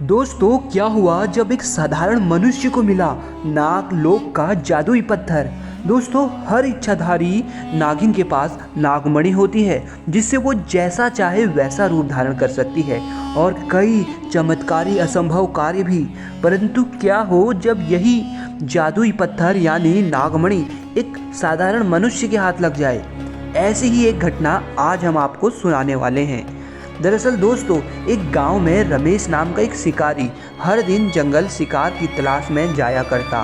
दोस्तों, क्या हुआ जब एक साधारण मनुष्य को मिला नागलोक का जादुई पत्थर। दोस्तों, हर इच्छाधारी नागिन के पास नागमणि होती है जिससे वो जैसा चाहे वैसा रूप धारण कर सकती है और कई चमत्कारी असंभव कार्य भी। परंतु क्या हो जब यही जादुई पत्थर यानी नागमणि एक साधारण मनुष्य के हाथ लग जाए। ऐसी ही एक घटना आज हम आपको सुनाने वाले हैं। दरअसल दोस्तों, एक गांव में रमेश नाम का एक शिकारी हर दिन जंगल शिकार की तलाश में जाया करता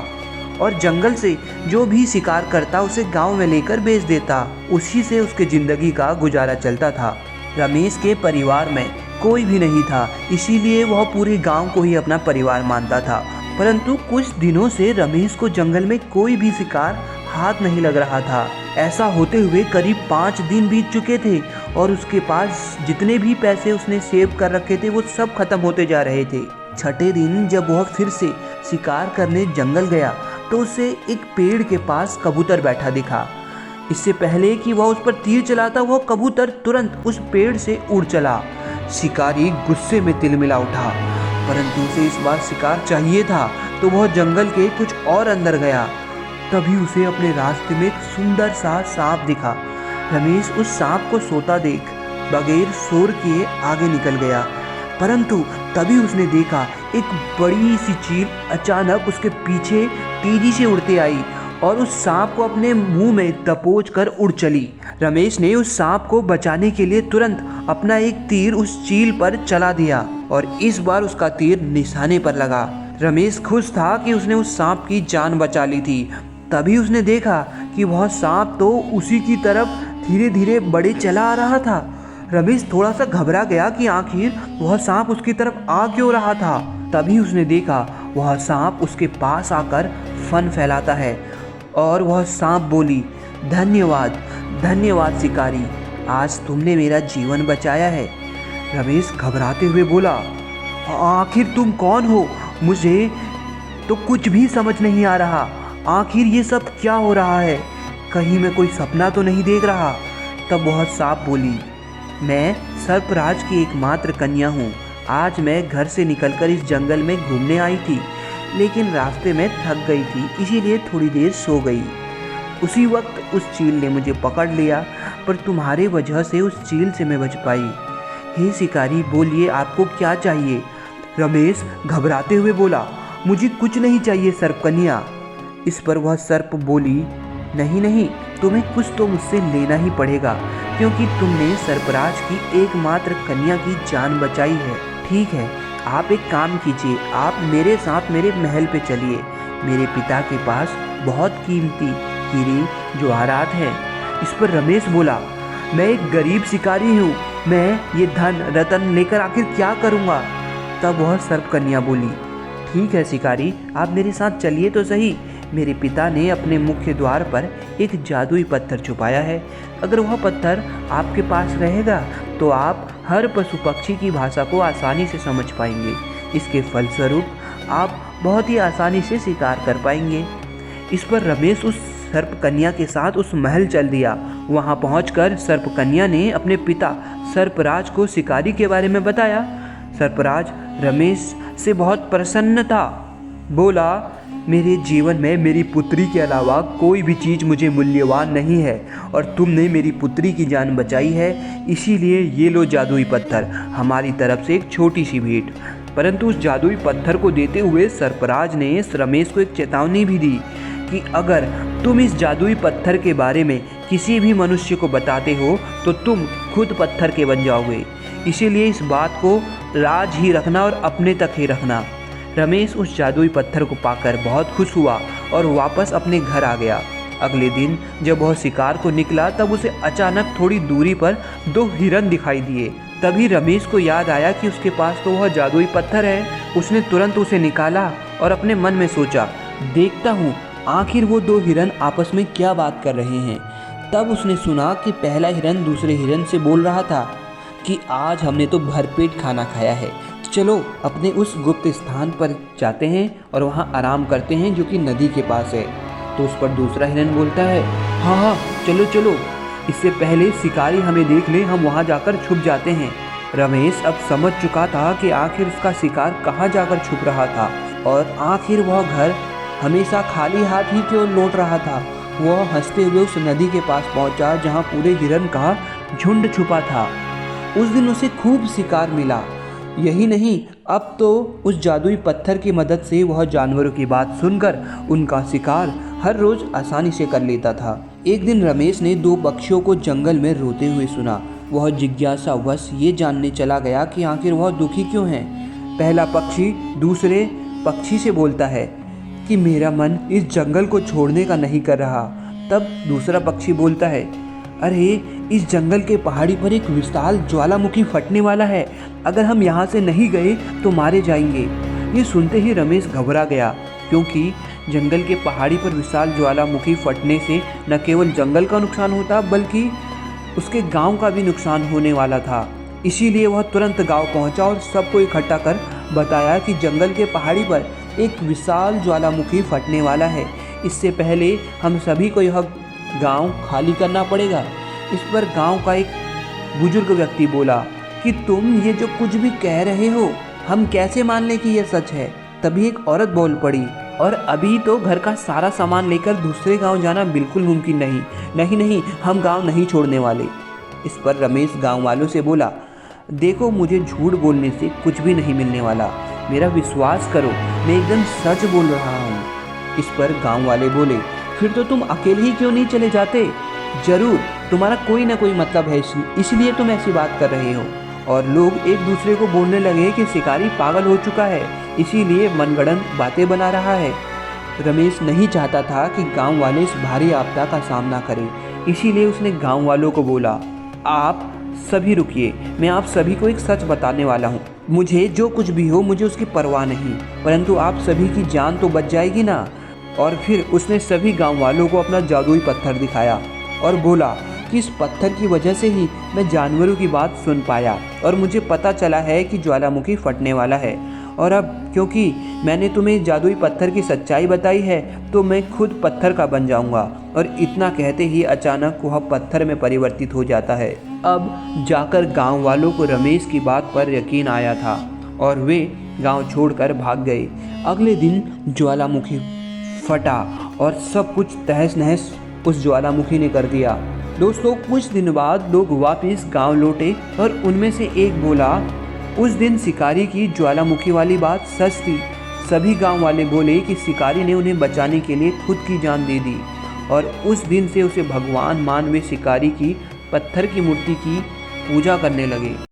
और जंगल से जो भी शिकार करता उसे गांव में लेकर बेच देता। उसी से उसके ज़िंदगी का गुजारा चलता था। रमेश के परिवार में कोई भी नहीं था, इसीलिए वह पूरे गांव को ही अपना परिवार मानता था। परंतु कुछ दिनों से रमेश को जंगल में कोई भी शिकार हाथ नहीं लग रहा था। ऐसा होते हुए करीब 5 दिन बीत चुके थे और उसके पास जितने भी पैसे उसने सेव कर रखे थे वो सब खत्म होते जा रहे थे। छठे दिन जब वह फिर से शिकार करने जंगल गया तो उसे एक पेड़ के पास कबूतर बैठा दिखा। इससे पहले कि वह उस पर तीर चलाता, वह कबूतर तुरंत उस पेड़ से उड़ चला। शिकारी गुस्से में तिलमिला उठा, परंतु उसे इस बार शिकार चाहिए था तो वह जंगल के कुछ और अंदर गया। तभी उसे अपने रास्ते में एक सुंदर सा सांप दिखा। रमेश उस सांप को सोता देख बगैर शोर किए आगे निकल गया, परंतु तभी उसने देखा एक बड़ी सी चील अचानक उसके पीछे तेजी से उड़ते आई और उस सांप को अपने मुंह में दबोच कर उड़ चली। रमेश ने उस सांप को बचाने के लिए तुरंत अपना एक तीर उस चील पर चला दिया और इस बार उसका तीर निशाने पर लगा। रमेश खुश था कि उसने उस सांप की जान बचा ली थी। तभी उसने देखा कि वह सांप तो उसी की तरफ धीरे धीरे बढ़े चला आ रहा था। रमेश थोड़ा सा घबरा गया कि आखिर वह सांप उसकी तरफ आ क्यों रहा था। तभी उसने देखा वह सांप उसके पास आकर फन फैलाता है और वह सांप बोली, धन्यवाद धन्यवाद शिकारी, आज तुमने मेरा जीवन बचाया है। रमेश घबराते हुए बोला, आखिर तुम कौन हो? मुझे तो कुछ भी समझ नहीं आ रहा। आखिर ये सब क्या हो रहा है? कहीं मैं कोई सपना तो नहीं देख रहा। तब वह सांप बोली, मैं सर्पराज की एकमात्र कन्या हूँ। आज मैं घर से निकलकर इस जंगल में घूमने आई थी, लेकिन रास्ते में थक गई थी, इसीलिए थोड़ी देर सो गई। उसी वक्त उस चील ने मुझे पकड़ लिया, पर तुम्हारे वजह से उस चील से मैं बच पाई। हे शिकारी, बोलिए आपको क्या चाहिए? रमेश घबराते हुए बोला, मुझे कुछ नहीं चाहिए सर्पकन्या। इस पर वह सर्प बोली, नहीं नहीं, तुम्हें कुछ तो मुझसे लेना ही पड़ेगा, क्योंकि तुमने सर्पराज की एकमात्र कन्या की जान बचाई है। ठीक है, आप एक काम कीजिए, आप मेरे साथ मेरे महल पे चलिए। मेरे पिता के पास बहुत कीमती हीरे जवाहरात हैं। इस पर रमेश बोला, मैं एक गरीब शिकारी हूँ, मैं ये धन रतन लेकर आखिर क्या करूँगा? तब वह सर्पकन्या बोली, ठीक है शिकारी, आप मेरे साथ चलिए तो सही। मेरे पिता ने अपने मुख्य द्वार पर एक जादुई पत्थर छुपाया है। अगर वह पत्थर आपके पास रहेगा तो आप हर पशु पक्षी की भाषा को आसानी से समझ पाएंगे। इसके फलस्वरूप आप बहुत ही आसानी से शिकार कर पाएंगे। इस पर रमेश उस सर्पकन्या के साथ उस महल चल दिया। वहां पहुंचकर सर्पकन्या ने अपने पिता सर्पराज को शिकारी के बारे में बताया। सर्पराज रमेश से बहुत प्रसन्न था। बोला, मेरे जीवन में मेरी पुत्री के अलावा कोई भी चीज़ मुझे मूल्यवान नहीं है और तुमने मेरी पुत्री की जान बचाई है, इसीलिए ये लो जादुई पत्थर, हमारी तरफ से एक छोटी सी भेंट। परंतु उस जादुई पत्थर को देते हुए सर्पराज ने रमेश को एक चेतावनी भी दी कि अगर तुम इस जादुई पत्थर के बारे में किसी भी मनुष्य को बताते हो तो तुम खुद पत्थर के बन जाओगे। इसीलिए इस बात को राज ही रखना और अपने तक ही रखना। रमेश उस जादुई पत्थर को पाकर बहुत खुश हुआ और वापस अपने घर आ गया। अगले दिन जब वह शिकार को निकला तब उसे अचानक थोड़ी दूरी पर 2 हिरन दिखाई दिए। तभी रमेश को याद आया कि उसके पास तो वह जादुई पत्थर है। उसने तुरंत उसे निकाला और अपने मन में सोचा, देखता हूँ आखिर वो 2 हिरन आपस में क्या बात कर रहे हैं। तब उसने सुना कि पहला हिरन दूसरे हिरन से बोल रहा था कि आज हमने तो भरपेट खाना खाया है, चलो अपने उस गुप्त स्थान पर जाते हैं और वहाँ आराम करते हैं जो कि नदी के पास है। तो उस पर दूसरा हिरन बोलता है, हाँ चलो चलो, इससे पहले शिकारी हमें देख ले, हम वहाँ जाकर छुप जाते हैं। रमेश अब समझ चुका था कि आखिर उसका शिकार कहाँ जाकर छुप रहा था और आखिर वह घर हमेशा खाली हाथ ही क्यों लौट रहा था। वह हंसते हुए उस नदी के पास पहुंचा जहां पूरे हिरन का झुंड छुपा था। उस दिन उसे खूब शिकार मिला। यही नहीं, अब तो उस जादुई पत्थर की मदद से वह जानवरों की बात सुनकर उनका शिकार हर रोज आसानी से कर लेता था। एक दिन रमेश ने 2 पक्षियों को जंगल में रोते हुए सुना। वह जिज्ञासावश ये जानने चला गया कि आखिर वह दुखी क्यों है। पहला पक्षी दूसरे पक्षी से बोलता है कि मेरा मन इस जंगल को छोड़ने का नहीं कर रहा। तब दूसरा पक्षी बोलता है, अरे इस जंगल के पहाड़ी पर एक विशाल ज्वालामुखी फटने वाला है। अगर हम यहाँ से नहीं गए तो मारे जाएंगे। ये सुनते ही रमेश घबरा गया, क्योंकि जंगल के पहाड़ी पर विशाल ज्वालामुखी फटने से न केवल जंगल का नुकसान होता बल्कि उसके गांव का भी नुकसान होने वाला था। इसीलिए वह तुरंत गांव पहुंचा और सबको इकट्ठा कर बताया कि जंगल के पहाड़ी पर एक विशाल ज्वालामुखी फटने वाला है। इससे पहले हम सभी को यह गांव खाली करना पड़ेगा। इस पर गांव का एक बुजुर्ग व्यक्ति बोला कि तुम ये जो कुछ भी कह रहे हो हम कैसे मान लें कि यह सच है। तभी एक औरत बोल पड़ी, और अभी तो घर का सारा सामान लेकर दूसरे गांव जाना बिल्कुल मुमकिन नहीं। नहीं नहीं, हम गांव नहीं छोड़ने वाले। इस पर रमेश गांव वालों से बोला, देखो मुझे झूठ बोलने से कुछ भी नहीं मिलने वाला, मेरा विश्वास करो, मैं एकदम सच बोल रहा हूँ। इस पर गांव वाले बोले, फिर तो तुम अकेले ही क्यों नहीं चले जाते? जरूर तुम्हारा कोई ना कोई मतलब है, इसलिए तुम ऐसी बात कर रहे हो। और लोग एक दूसरे को बोलने लगे कि शिकारी पागल हो चुका है, इसीलिए मनगढ़ंत बातें बना रहा है। रमेश नहीं चाहता था कि गांव वाले इस भारी आपदा का सामना करें, इसीलिए उसने गांव वालों को बोला, आप सभी रुकिए, मैं आप सभी को एक सच बताने वाला हूँ। मुझे जो कुछ भी हो मुझे उसकी परवाह नहीं, परंतु आप सभी की जान तो बच जाएगी ना। और फिर उसने सभी गांव वालों को अपना जादुई पत्थर दिखाया और बोला कि इस पत्थर की वजह से ही मैं जानवरों की बात सुन पाया और मुझे पता चला है कि ज्वालामुखी फटने वाला है। और अब क्योंकि मैंने तुम्हें जादुई पत्थर की सच्चाई बताई है तो मैं खुद पत्थर का बन जाऊंगा। और इतना कहते ही अचानक वह पत्थर में परिवर्तित हो जाता है। अब जाकर गांव वालों को रमेश की बात पर यकीन आया था और वे गांव छोड़कर भाग गए। अगले दिन ज्वालामुखी फटा और सब कुछ तहस नहस उस ज्वालामुखी ने कर दिया। दोस्तों, कुछ दिन बाद लोग वापस गांव लौटे और उनमें से एक बोला, उस दिन शिकारी की ज्वालामुखी वाली बात सच थी। सभी गांव वाले बोले कि शिकारी ने उन्हें बचाने के लिए खुद की जान दे दी और उस दिन से उसे भगवान मान वे शिकारी की पत्थर की मूर्ति की पूजा करने लगे।